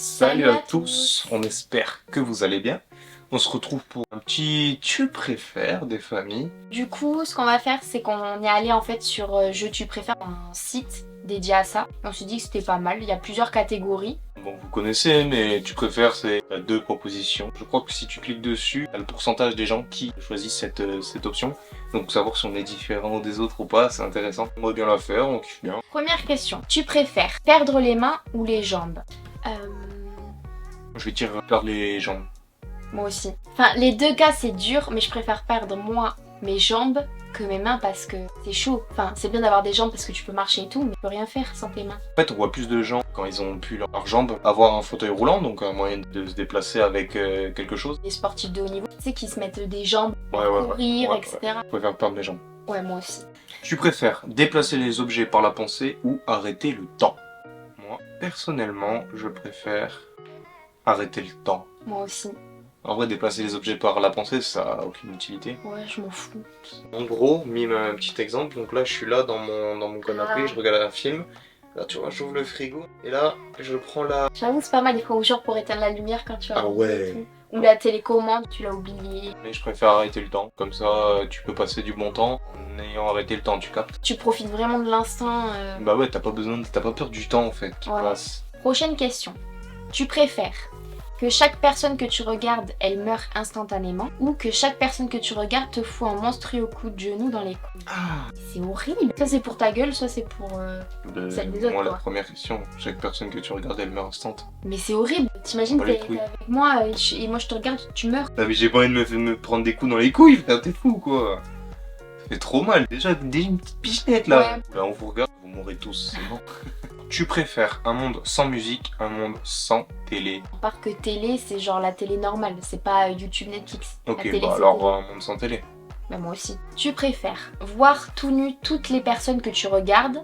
Salut à tous, on espère que vous allez bien. On se retrouve pour un petit tu préfères des familles. Du coup, ce qu'on va faire, c'est qu'on est allé en fait sur Je tu préfères, un site dédié à ça. Et on s'est dit que c'était pas mal, il y a plusieurs catégories. Bon, vous connaissez, mais tu préfères, c'est deux propositions. Je crois que si tu cliques dessus, il y a le pourcentage des gens qui choisissent cette option. Donc pour savoir si on est différent des autres ou pas, c'est intéressant. On va bien la faire, on kiffe bien. Première question, tu préfères perdre les mains ou les jambes? Je vais dire perdre les jambes. Moi aussi. Enfin, les deux cas c'est dur, mais je préfère perdre moi mes jambes que mes mains parce que c'est chaud. Enfin, c'est bien d'avoir des jambes parce que tu peux marcher et tout, mais tu peux rien faire sans tes mains. En fait, on voit plus de gens quand ils ont pu leurs jambes avoir un fauteuil roulant, donc un moyen de se déplacer avec quelque chose. Les sportifs de haut niveau, tu sais, qui se mettent des jambes pour Ouais, courir, ouais. etc. Je préfère perdre les jambes. Ouais, moi aussi. Tu préfères déplacer les objets par la pensée ou arrêter le temps? Moi, personnellement, je préfère arrêter le temps. Moi aussi. En vrai, déplacer les objets par la pensée, ça a aucune utilité. Ouais, je m'en fous. En gros, mime un petit exemple. Donc là, je suis là dans mon canapé, je regarde un film. Là, tu vois, j'ouvre le frigo et là, je prends la... J'avoue, c'est pas mal, il faut genre pour éteindre la lumière quand tu as Ah ouais. Ou la télécommande, tu l'as oublié. Mais je préfère arrêter le temps. Comme ça, tu peux passer du bon temps en ayant arrêté le temps, tu captes? Tu profites vraiment de l'instant. Bah ouais, t'as pas peur du temps en fait qui Ouais. passe. Prochaine question. Tu préfères que chaque personne que tu regardes, elle meure instantanément, ou que chaque personne que tu regardes te fout un monstrueux coup de genou dans les couilles? Ah. C'est horrible. Soit c'est pour ta gueule, soit c'est pour celle des autres. Moi, la quoi. première question, chaque personne que tu regardes, elle meurt instant. Mais c'est horrible. T'imagines, Pas les t'es couilles. avec moi et moi je te regarde, tu meurs. Ah mais j'ai pas envie de me prendre des coups dans les couilles, frère, t'es fou quoi. Ça fait trop mal, déjà une petite pichenette là. Ouais. Là on vous regarde, vous mourrez tous, c'est bon. Tu préfères un monde sans musique, un monde sans télé? À part que télé, c'est genre la télé normale, c'est pas YouTube, Netflix. La Ok, télé, bah c'est alors télé. un monde sans télé. Bah moi aussi. Tu préfères voir tout nu toutes les personnes que tu regardes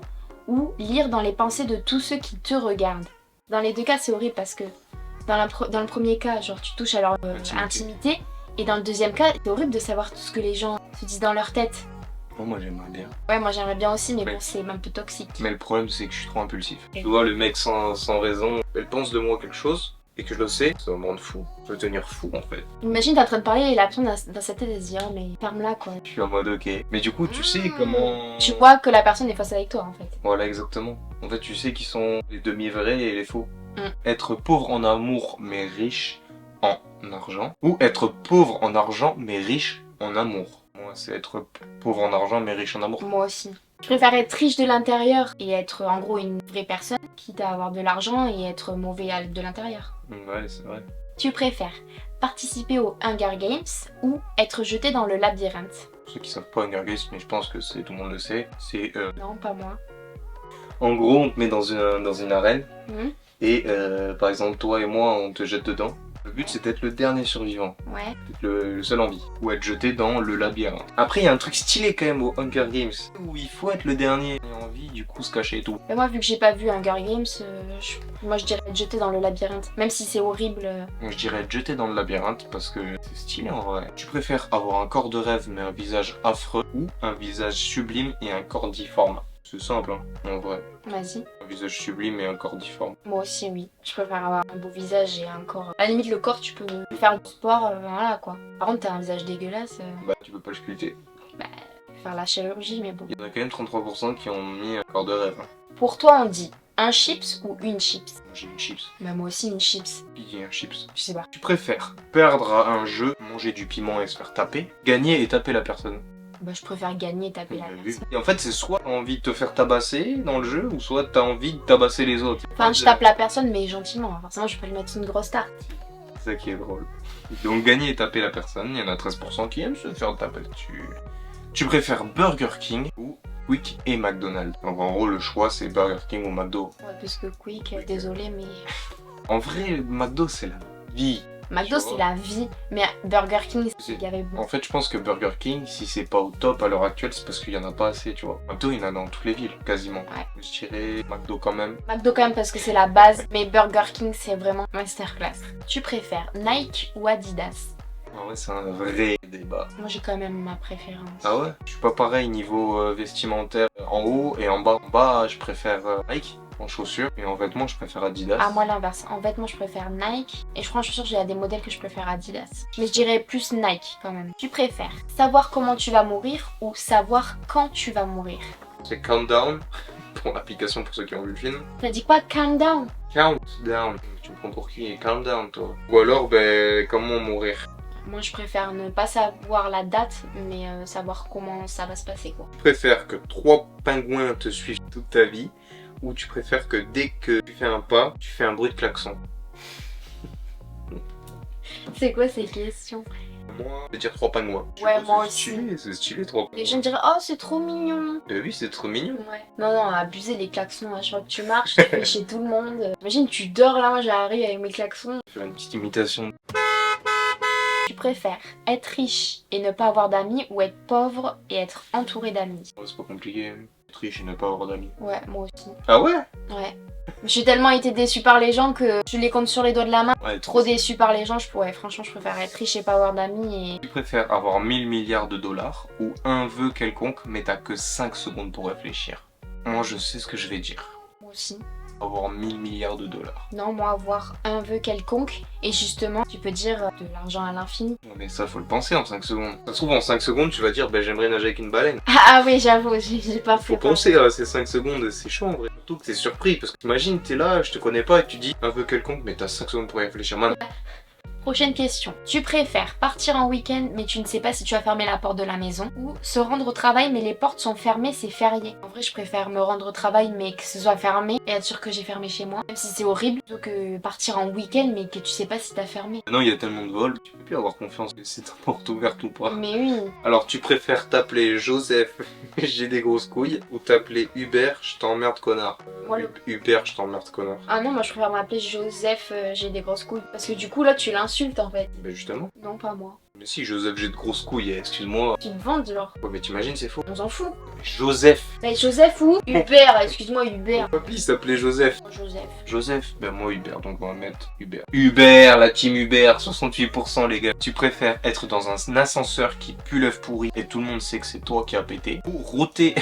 ou lire dans les pensées de tous ceux qui te regardent? Dans les deux cas, c'est horrible parce que dans le premier cas, genre tu touches à leur intimité. Et dans le deuxième cas, c'est horrible de savoir tout ce que les gens se disent dans leur tête. Oh, moi j'aimerais bien. Ouais, moi j'aimerais bien aussi, mais Ouais. bon, c'est un peu toxique. Mais le problème c'est que je suis trop impulsif. Ok. Tu vois, le mec sans raison, elle pense de moi quelque chose, et que je le sais, ça va me rendre fou. Je vais devenir fou en fait. Imagine, t'es en train de parler et la personne dans sa tête, elle se dit, oh, mais ferme-la quoi. Je suis en mode ok. Mais du coup, tu sais comment... Tu vois que la personne est face avec toi en fait. Voilà, exactement. En fait, tu sais qui sont les demi-vrais et les faux. Mm. Être pauvre en amour mais riche en argent. Ou être pauvre en argent mais riche en amour. Moi, c'est être pauvre en argent mais riche en amour. Moi aussi. Je préfère être riche de l'intérieur et être en gros une vraie personne, quitte à avoir de l'argent et être mauvais de l'intérieur. Ouais, c'est vrai. Tu préfères participer aux Hunger Games ou être jeté dans le labyrinthe? Ceux qui savent pas Hunger Games, mais je pense que tout le monde le sait, c'est... Non, pas moi. En gros, on te met dans une arène. Mhm. Et par exemple, toi et moi, on te jette dedans. Le but, c'est d'être le dernier survivant. Ouais. D'être le seul en vie. Ou être jeté dans le labyrinthe. Après, il y a un truc stylé quand même au Hunger Games. Où il faut être le dernier en vie, du coup, se cacher et tout. Mais moi, vu que j'ai pas vu Hunger Games, moi je dirais être jeté dans le labyrinthe. Même si c'est horrible. Donc, je dirais être jeté dans le labyrinthe parce que c'est stylé en vrai. Tu préfères avoir un corps de rêve mais un visage affreux ou un visage sublime et un corps difforme? C'est simple, hein, en vrai. Vas-y. Un visage sublime et un corps difforme. Moi aussi, oui. Je préfère avoir un beau visage et un corps. À la limite, le corps, tu peux faire du sport, voilà quoi. Par contre, t'as un visage dégueulasse, Bah, tu peux pas le sculpter. faire la chirurgie, mais bon. Il y en a quand même 33% qui ont mis un corps de rêve. Hein. Pour toi, on dit un chips ou une chips? Moi, j'ai une chips. Bah, moi aussi, une chips. Qui dit un chips? Je sais pas. Tu préfères perdre à un jeu, manger du piment et se faire taper, gagner et taper la personne? Bah, je préfère gagner et taper la personne. Et en fait, c'est soit t'as envie de te faire tabasser dans le jeu, ou soit t'as envie de tabasser les autres. Enfin, je tape la personne, mais gentiment. Forcément, je vais pas lui mettre une grosse tarte. C'est ça qui est drôle. Donc gagner et taper la personne, il y en a 13% qui aiment se faire taper dessus. Tu préfères Burger King ou Quick et McDonald's? Donc en gros, le choix c'est Burger King ou McDo. Ouais, parce que Quick, désolé, mais. En vrai, McDo c'est la vie. McDo, Tu c'est vois. la vie. Mais Burger King, il y avait. En fait, je pense que Burger King, si c'est pas au top à l'heure actuelle, c'est parce qu'il y en a pas assez, tu vois. McDo, il y en a dans toutes les villes, quasiment. Ouais. Je dirais McDo quand même. McDo quand même parce que c'est la base, mais Burger King c'est vraiment masterclass. Tu préfères Nike ou Adidas? En vrai, c'est un vrai débat. Moi j'ai quand même ma préférence. Ah ouais? Je suis pas pareil niveau vestimentaire en haut et en bas. En bas, je préfère Nike. En chaussures et en vêtements, je préfère Adidas. Ah, moi l'inverse. En vêtements, je préfère Nike. Et je crois en chaussures, j'ai des modèles que je préfère Adidas. Mais je dirais plus Nike quand même. Tu préfères savoir comment tu vas mourir ou savoir quand tu vas mourir? C'est Countdown, pour l'application pour ceux qui ont vu le film. T'as dit quoi? Countdown? Countdown. Tu me prends pour qui? Countdown, toi. Ou alors, comment mourir? Moi, je préfère ne pas savoir la date, mais savoir comment ça va se passer, quoi. Tu préfères que 3 pingouins te suivent toute ta vie ou tu préfères que dès que tu fais un pas, tu fais un bruit de klaxon? C'est quoi ces questions? Moi, je vais dire 3 pingouins. Ouais, moi C'est aussi. stylé, c'est stylé 3 pingouins. Les gens diraient, oh, c'est trop mignon. Oui, c'est trop mignon. Ouais. Non, non, abuser les klaxons à chaque fois que tu marches, tu fais chez tout le monde. Imagine, tu dors là, moi j'arrive avec mes klaxons. Faire une petite imitation. Tu préfères être riche et ne pas avoir d'amis ou être pauvre et être entouré d'amis? Oh, c'est pas compliqué. Être riche et ne pas avoir d'amis. Ouais, moi aussi. Ah ouais? Ouais. J'ai tellement été déçue par les gens que je les compte sur les doigts de la main. Ouais, Trop déçue par les gens, franchement, je préfère être riche et pas avoir d'amis et... Tu préfères avoir 1000 milliards de dollars ou un vœu quelconque mais t'as que 5 secondes pour réfléchir? Moi je sais ce que je vais dire. Moi aussi. Avoir 1000 milliards de dollars. Non, moi avoir un vœu quelconque et justement, tu peux dire de l'argent à l'infini. Ouais, mais ça faut le penser en 5 secondes. Ça se trouve en 5 secondes tu vas dire j'aimerais nager avec une baleine. Ah oui, j'avoue, j'ai pas Faut fait penser à ces 5 secondes, c'est chaud en vrai. Surtout que t'es surpris parce que t'imagines t'es là, je te connais pas et tu dis un vœu quelconque mais t'as 5 secondes pour y réfléchir maintenant. Prochaine question. Tu préfères partir en week-end mais tu ne sais pas si tu vas fermer la porte de la maison ou se rendre au travail mais les portes sont fermées, c'est férié? En vrai, je préfère me rendre au travail mais que ce soit fermé et être sûr que j'ai fermé chez moi. Même si c'est horrible, plutôt que partir en week-end mais que tu sais pas si t'as fermé. Maintenant il y a tellement de vols, tu peux plus avoir confiance que c'est ta porte ouverte ou pas. Mais oui. Alors tu préfères t'appeler Joseph, j'ai des grosses couilles, ou t'appeler Hubert, je t'emmerde connard? Voilà. Hubert, je t'emmerde connard. Ah non, moi je préfère m'appeler Joseph, j'ai des grosses couilles. Parce que du coup là tu l'insultes en fait. Ben justement. Non, pas moi. Mais si Joseph, j'ai de grosses couilles, excuse-moi. Tu me vantes genre. Ouais mais t'imagines c'est faux. On s'en fout. Joseph. Mais Joseph ou Hubert, excuse-moi Hubert. Mon papy s'appelait Joseph. Joseph. Joseph, ben moi Hubert, donc on va mettre Hubert. Hubert, la team Hubert, 68% les gars. Tu préfères être dans un ascenseur qui pue l'œuf pourri et tout le monde sait que c'est toi qui as pété, ou rôter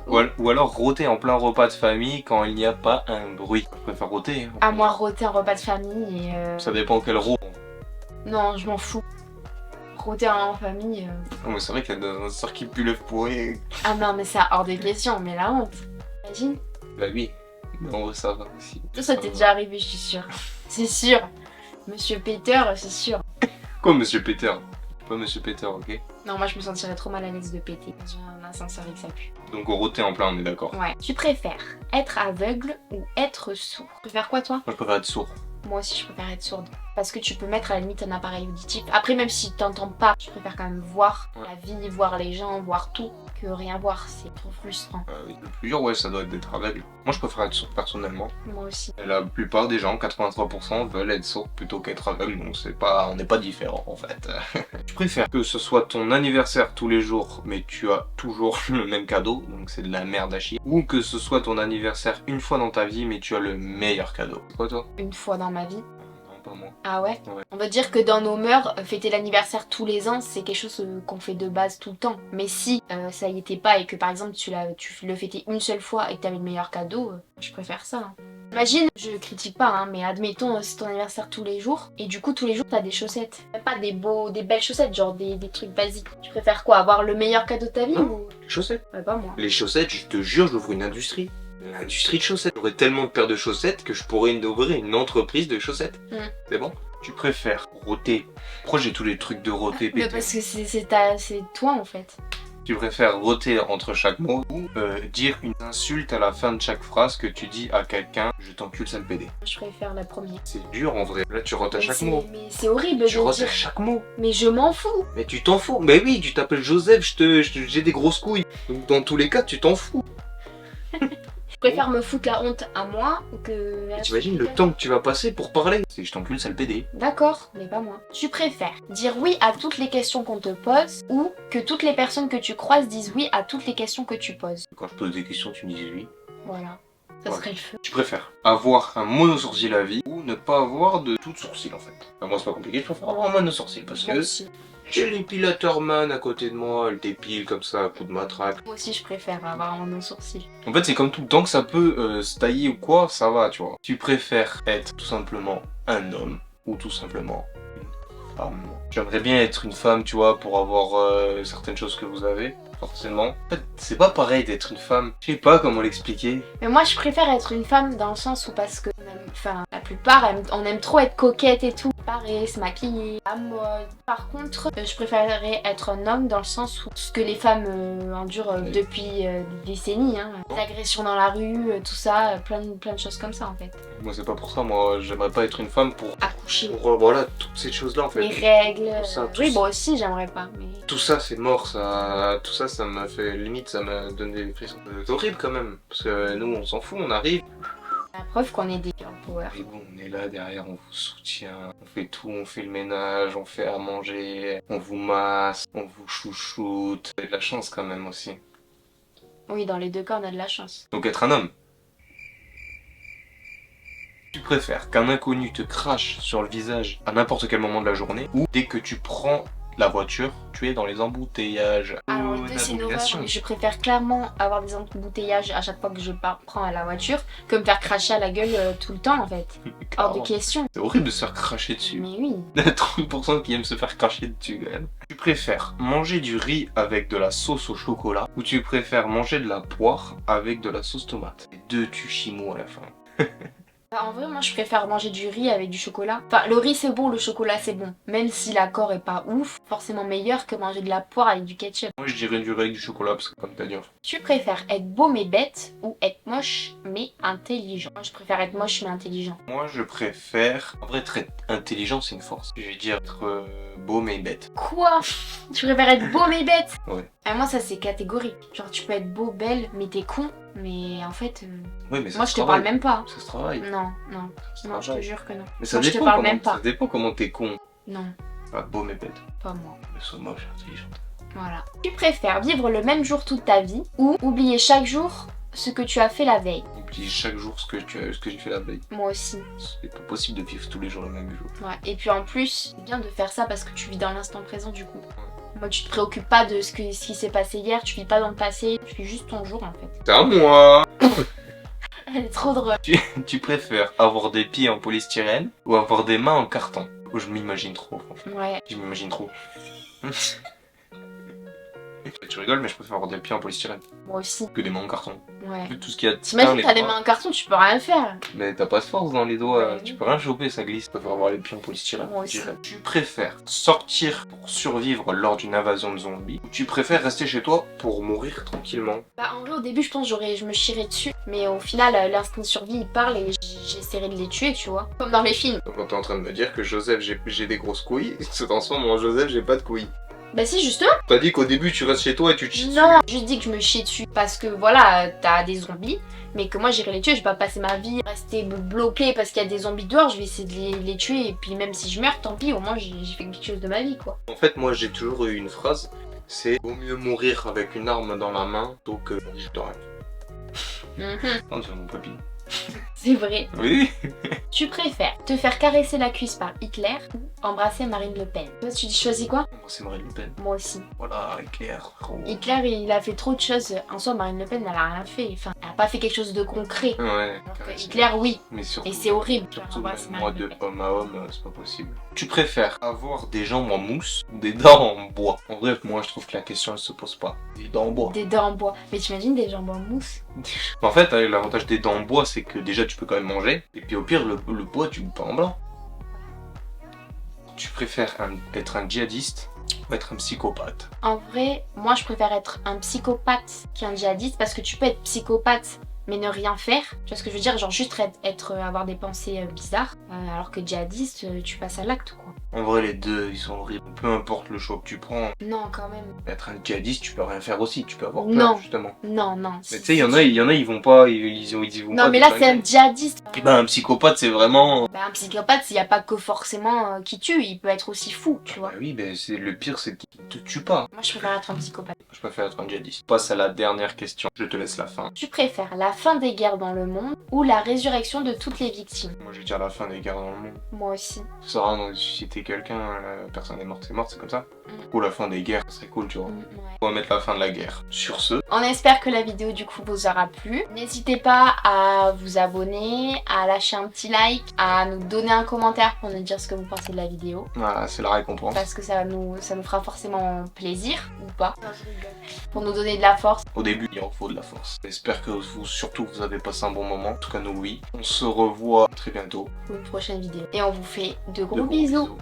ou alors rôter en plein repas de famille quand il n'y a pas un bruit. Je préfère rôter. Hein. À moi rôter un repas de famille et Ça dépend quel rôle. Non, je m'en fous. Rôter en famille... Non mais c'est vrai qu'il y a dans un ascenseur qui pue l'œuf pourri. Ah non mais c'est hors de question, mais la honte. Imagine. Bah oui. Mais en vrai ça va aussi. Ça t'est déjà arrivé, je suis sûre. C'est sûr. Monsieur Peter, c'est sûr. Quoi Monsieur Peter? Pas Monsieur Peter, ok? Non, moi je me sentirais trop mal à l'aise de péter dans un ascenseur et que ça pue. Donc on rôter en plein, on est d'accord. Ouais. Tu préfères être aveugle ou être sourd? Tu préfères quoi toi? Moi je préfère être sourd. Moi aussi je préfère être sourde. Parce que tu peux mettre à la limite un appareil auditif. Après même si t'entends pas, je préfère quand même voir la vie, voir les gens, voir tout, que rien voir. C'est trop frustrant. Oui. Le plus dur ouais ça doit être d'être aveugle. Moi je préfère être sourd personnellement. Moi aussi. Et la plupart des gens, 83% veulent être sourds plutôt qu'être aveugle, donc c'est pas, on n'est pas différents en fait. Tu préfères que ce soit ton anniversaire tous les jours, mais tu as toujours le même cadeau, donc c'est de la merde à chier, ou que ce soit ton anniversaire une fois dans ta vie, mais tu as le meilleur cadeau? C'est quoi toi? Une fois dans ma vie. Non, pas moi. Ah ouais? Ouais. On va dire que dans nos mœurs, fêter l'anniversaire tous les ans, c'est quelque chose qu'on fait de base tout le temps. Mais si ça y était pas et que par exemple tu le fêtais une seule fois et que t'avais le meilleur cadeau, je préfère ça. Hein. Imagine, je critique pas, hein, mais admettons c'est ton anniversaire tous les jours et du coup tous les jours t'as des chaussettes. Même pas des belles chaussettes, genre des trucs basiques. Tu préfères quoi? Avoir le meilleur cadeau de ta vie ou... Les chaussettes. Ouais, pas moi. Les chaussettes, je te jure, j'ouvre une industrie. L'industrie de chaussettes. J'aurais tellement de paires de chaussettes que je pourrais ouvrir une entreprise de chaussettes. C'est bon? Tu préfères rôter? Pourquoi j'ai tous les trucs de rôter Mais pété? parce que c'est toi en fait. Tu préfères rôter entre chaque mot ou dire une insulte à la fin de chaque phrase que tu dis à quelqu'un, je t'encule sale pédé? Je préfère la première. C'est dur en vrai. Là tu rôtes à chaque mot. Mais c'est horrible Tu de rôtes à dire. chaque mot. Mais je m'en fous. Mais tu t'en fous. Mais oui, tu t'appelles Joseph, j'ai des grosses couilles. Donc dans tous les cas, tu t'en fous. Je préfère me foutre la honte à moi que... Et t'imagines le temps que tu vas passer pour parler? C'est je t'encule sale pédé. D'accord, mais pas moi. Tu préfères dire oui à toutes les questions qu'on te pose ou que toutes les personnes que tu croises disent oui à toutes les questions que tu poses? Quand je pose des questions, tu me dis oui. Voilà. Ça Voilà. serait le feu. Tu préfères avoir un monosourcil à vie ou ne pas avoir de tout sourcil en fait. Enfin, moi c'est pas compliqué, je préfère avoir un monosourcil parce Moi que aussi. j'ai l'épilateur man à côté de moi, elle dépile comme ça à coup de matraque. Moi aussi, je préfère avoir un sourcil. En fait c'est comme tout, tant que ça peut se tailler ou quoi, ça va tu vois. Tu préfères être tout simplement un homme ou tout simplement une femme. J'aimerais bien être une femme tu vois pour avoir certaines choses que vous avez. Forcément. En fait, c'est pas pareil d'être une femme. Je sais pas comment l'expliquer. Mais moi, je préfère être une femme dans le sens où parce que, enfin, la plupart, on aime trop être coquette et tout. Pareil, se maquiller, la mode. Par contre, je préférerais être un homme dans le sens où ce que les femmes endurent Oui. depuis des décennies, hein. Les agressions dans la rue, tout ça, plein de choses comme ça en fait. Moi c'est pas pour ça, moi j'aimerais pas être une femme pour Accoucher. voilà toutes ces choses là en fait. Les règles. Tout ça, tout oui, ça. moi aussi, j'aimerais pas. Mais... Tout ça c'est mort, tout ça ça m'a fait limite, ça m'a donné des frissons. C'est horrible quand même, parce que nous on s'en fout, on arrive. La preuve qu'on est des girl power. Et bon, on est là derrière, on vous soutient, on fait tout, on fait le ménage, on fait à manger, on vous masse, on vous chouchoute. Vous avez de la chance quand même aussi. Oui, dans les deux cas, on a de la chance. Donc être un homme. Tu préfères qu'un inconnu te crache sur le visage à n'importe quel moment de la journée ou dès que tu prends la voiture, tu es dans les embouteillages. Alors, Ou les deux, c'est une horreur. l'abomination. Je préfère clairement avoir des embouteillages à chaque fois que je prends à la voiture que me faire cracher à la gueule tout le temps en fait. Hors de Clairement. question. C'est horrible de se faire cracher dessus. Mais oui. Il y a 30% qui aiment se faire cracher dessus quand même. Tu préfères manger du riz avec de la sauce au chocolat ou tu préfères manger de la poire avec de la sauce tomate? Les deux tu chimou à la fin. En vrai, moi, je préfère manger du riz avec du chocolat. Enfin, le riz, c'est bon, le chocolat, c'est bon. Même si l'accord est pas ouf, forcément meilleur que manger de la poire avec du ketchup. Moi je dirais du riz avec du chocolat parce que comme t'as dit, Tu préfères être beau mais bête ou être moche mais intelligent? Moi, je préfère être moche mais intelligent. moi je préfère... En vrai être intelligent c'est une force. Je vais dire être beau mais bête. Quoi? Tu préfères être beau mais bête? Ouais. Moi, ça, c'est catégorique. Genre, tu peux être beau, belle, mais t'es con. Mais en fait, Ouais mais ça moi, se je te parle travaille. même pas. Ça se travaille. Non, non, Ça se non, je te travaille. jure que non. Mais ça Moi, je te dépend parle comment, même pas. ça dépend comment t'es con. Non, Ah, beau mais bête. pas moi. Mais sois moche, intelligente. Voilà. Tu préfères vivre le même jour toute ta vie ou oublier chaque jour ce que tu as fait la veille? Oublie chaque jour ce que j'ai fait la veille. Moi aussi. C'est pas possible de vivre tous les jours le même jour. Ouais. Et puis en plus, c'est bien de faire ça parce que tu vis dans l'instant présent du coup. Moi, tu te préoccupes pas de ce qui s'est passé hier, tu vis pas dans le passé, tu vis juste ton jour en fait. C'est à moi. Elle est trop drôle. Tu préfères avoir des pieds en polystyrène ou avoir des mains en carton? Oh, je m'imagine trop, franchement. Ouais. Je m'imagine trop. Tu rigoles, mais je préfère avoir des pieds en polystyrène Moi aussi. que des mains en carton. Ouais. Vu tout ce qu'il y a de T'imagines, les t'as des bras. mains en carton, tu peux rien faire. Mais t'as pas de force dans les doigts, Ouais. tu peux rien choper, ça glisse. Je préfère avoir les pieds en polystyrène. Moi je aussi. dirais. Tu préfères sortir pour survivre lors d'une invasion de zombies ou tu préfères rester chez toi pour mourir tranquillement? Bah en vrai au début je pense je me chierais dessus. Mais au final l'instinct de survie il parle et j'essaierai de les tuer tu vois. Comme dans les films. Donc quand t'es en train de me dire que Joseph j'ai des grosses couilles, il se transforme en Joseph j'ai pas de couilles. Bah si justement. T'as dit qu'au début tu restes chez toi et tu te chies Non, je dis que je me chie dessus parce que voilà, t'as des zombies, mais que moi j'irai les tuer, je vais pas passer ma vie rester bloquée parce qu'il y a des zombies dehors, je vais essayer de les tuer et puis même si je meurs, tant pis, au moins j'ai fait quelque chose de ma vie quoi. En fait, moi j'ai toujours eu une phrase, c'est vaut mieux mourir avec une arme dans la main plutôt que mourir de rêve. Non, c'est mon papy. C'est vrai. Oui. Tu préfères te faire caresser la cuisse par Hitler ou embrasser Marine Le Pen? Toi tu choisis quoi? Moi c'est Marine Le Pen. Moi aussi. Voilà, éclair. Oh. Hitler il a fait trop de choses, en soi Marine Le Pen elle a rien fait, enfin elle a pas fait quelque chose de concret. Ouais. Alors que carrément. Hitler oui. Mais surtout, Et c'est horrible. Surtout Embrasser même moi Marine Le de Pen. homme à homme, c'est pas possible. Tu préfères avoir des jambes en mousse ou des dents en bois? En vrai, moi je trouve que la question elle se pose pas. Des dents en bois. Des dents en bois. Mais t'imagines des jambes en mousse? En fait, l'avantage des dents en bois, c'est que déjà tu peux quand même manger. Et puis au pire, le bois, tu bouffes pas en blanc. Tu préfères être un djihadiste ou être un psychopathe? En vrai, moi je préfère être un psychopathe qu'un djihadiste parce que tu peux être psychopathe mais ne rien faire. Tu vois ce que je veux dire? Genre juste avoir des pensées bizarres. Alors que djihadiste, tu passes à l'acte quoi. En vrai, les deux, ils sont horribles. Peu importe le choix que tu prends, Non, quand même. être un djihadiste, tu peux rien faire aussi. Tu peux avoir peur, Non. justement. Non, non. Mais tu sais, il y en a, ils vont pas, ils vont Non, pas mais te là, c'est un flinguer. djihadiste. Et ben, un psychopathe, c'est vraiment... Bah, un psychopathe, il n'y a pas que forcément qui tue, il peut être aussi fou, tu vois. Bah oui, mais c'est le pire, c'est qu'il te tue pas. Moi, je préfère être un psychopathe. Je préfère être un djihadiste. On passe à la dernière question. Je te laisse la fin. Tu préfères la fin des guerres dans le monde ou la résurrection de toutes les victimes? Moi, je vais dire la fin des guerres dans le monde. Moi aussi. Ça sert à rien de ressusciter quelqu'un, la personne est morte, c'est comme ça. Ou la fin des guerres, c'est cool, tu vois. Ouais. On va mettre la fin de la guerre. Sur ce, On espère que la vidéo du coup vous aura plu. N'hésitez pas à vous abonner, à lâcher un petit like, à nous donner un commentaire pour nous dire ce que vous pensez de la vidéo. voilà, c'est la récompense. Parce que ça nous fera forcément plaisir, ou pas. Pour nous donner de la force. Au début, il en faut de la force. J'espère que surtout vous avez passé un bon moment. En tout cas, nous, oui. On se revoit très bientôt. Pour une prochaine vidéo. Et on vous fait de De gros gros bisous.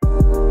bisous.